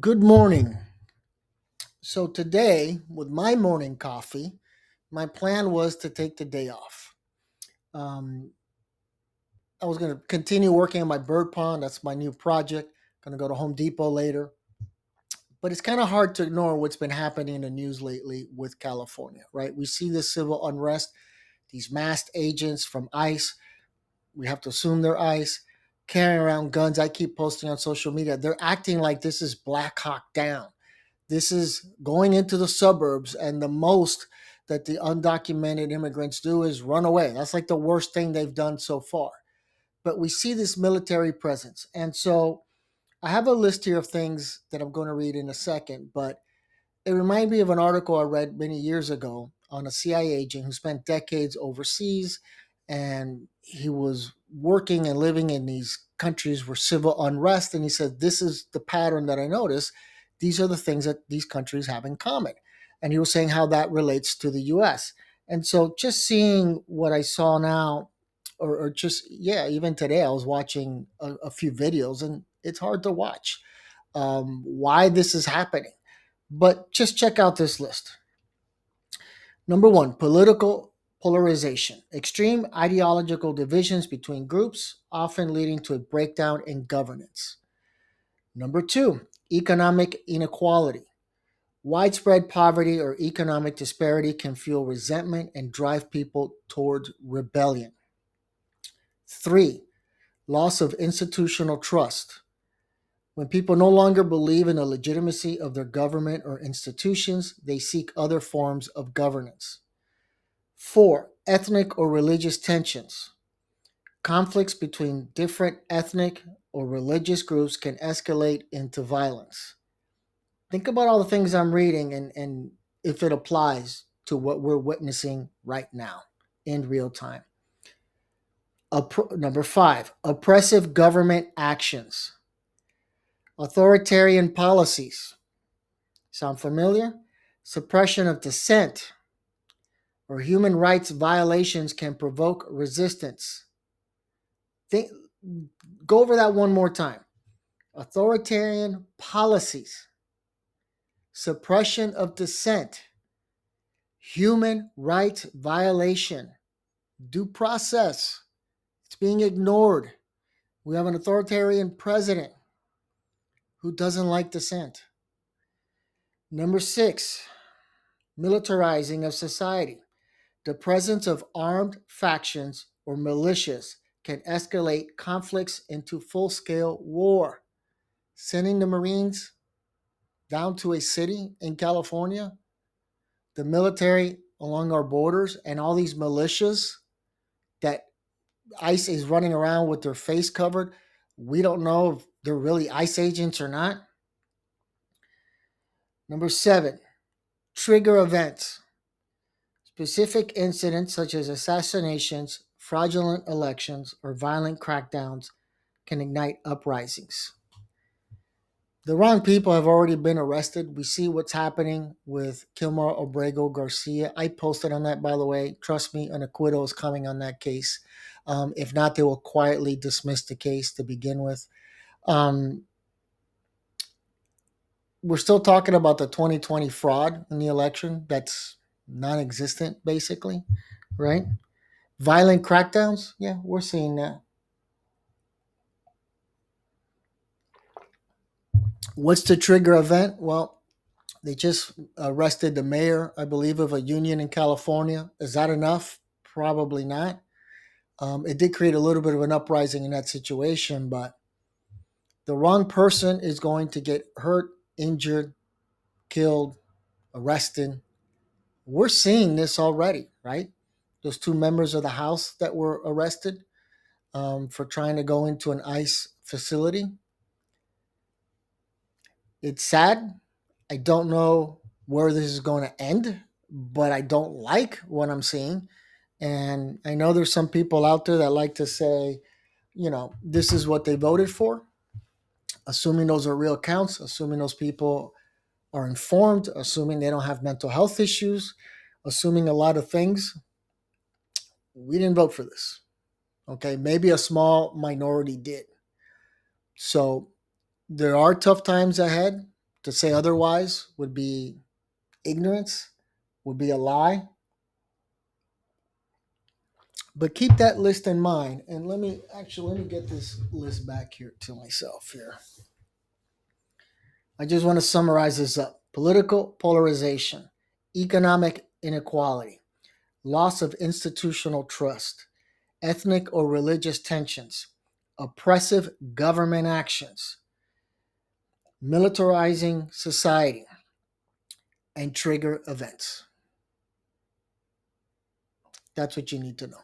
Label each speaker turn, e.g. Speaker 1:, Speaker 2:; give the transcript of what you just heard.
Speaker 1: Good morning. So, today, with my morning coffee, my plan was to take the day off. Um, I was going to continue working on my bird pond. That's my new project. Going to go to Home Depot later. But it's kind of hard to ignore what's been happening in the news lately with California, right? We see this civil unrest, these masked agents from ICE. We have to assume they're ICE, carrying around guns. I keep posting on social media. They're acting like this is Black Hawk Down. This is going into the suburbs, and the most that the undocumented immigrants do is run away. That's like the worst thing they've done so far. But we see this military presence. And so I have a list here of things that I'm going to read in a second, but it reminded me of an article I read many years ago on a CIA agent who spent decades overseas, and he was working and living in these countries where civil unrest. And he said, "This is the pattern that I noticed. These are the things that these countries have in common." And he was saying how that relates to the US. And so just seeing what I saw now, or just, yeah, even today, I was watching a few videos, and it's hard to watch why this is happening. But just check out this list. Number one, political polarization. Extreme ideological divisions between groups, often leading to a breakdown in governance. Number two, economic inequality. Widespread poverty or economic disparity can fuel resentment and drive people towards rebellion. Three, loss of institutional trust. When people no longer believe in the legitimacy of their government or institutions, they seek other forms of governance. Four, ethnic or religious tensions. Conflicts between different ethnic or religious groups can escalate into violence. Think about all the things I'm reading, and if it applies to what we're witnessing right now in real time. Number five, oppressive government actions. Authoritarian policies. Sound familiar? Suppression of dissent or human rights violations can provoke resistance. Think, go over that one more time. Authoritarian policies, suppression of dissent, human rights violation, due process. It's being ignored. We have an authoritarian president who doesn't like dissent. Number six, militarizing of society. The presence of armed factions or militias can escalate conflicts into full scale war. Sending the Marines down to a city in California, the military along our borders, and all these militias that ICE is running around with their face covered. We don't know if they're really ICE agents or not. Number seven, trigger events. Specific incidents such as assassinations, fraudulent elections, or violent crackdowns can ignite uprisings. The wrong people have already been arrested. We see what's happening with Kilmar Obrego Garcia. I posted on that, by the way. Trust me, an acquittal is coming on that case. If not, they will quietly dismiss the case to begin with. Um, we're still talking about the 2020 fraud in the election. That's non existent, basically, right? Violent crackdowns. Yeah, we're seeing that. What's the trigger event? Well, they just arrested the mayor, I believe, of a union in California. Is that enough? Probably not. It did create a little bit of an uprising in that situation, but the wrong person is going to get hurt, injured, killed, arrested. We're seeing this already, right? Those two members of the House that were arrested for trying to go into an ICE facility. It's sad. I don't know where this is going to end, but I don't like what I'm seeing. And I know there's some people out there that like to say, this is what they voted for, assuming those are real counts, assuming those people are informed, assuming they don't have mental health issues, assuming a lot of things. We didn't vote for this. Okay. Maybe a small minority did. So there are tough times ahead. To say otherwise would be ignorance, would be a lie. But keep that list in mind. And let me get this list back here to myself here. I just want to summarize this up. Political polarization, economic inequality, loss of institutional trust, ethnic or religious tensions, oppressive government actions, militarizing society, and trigger events. That's what you need to know.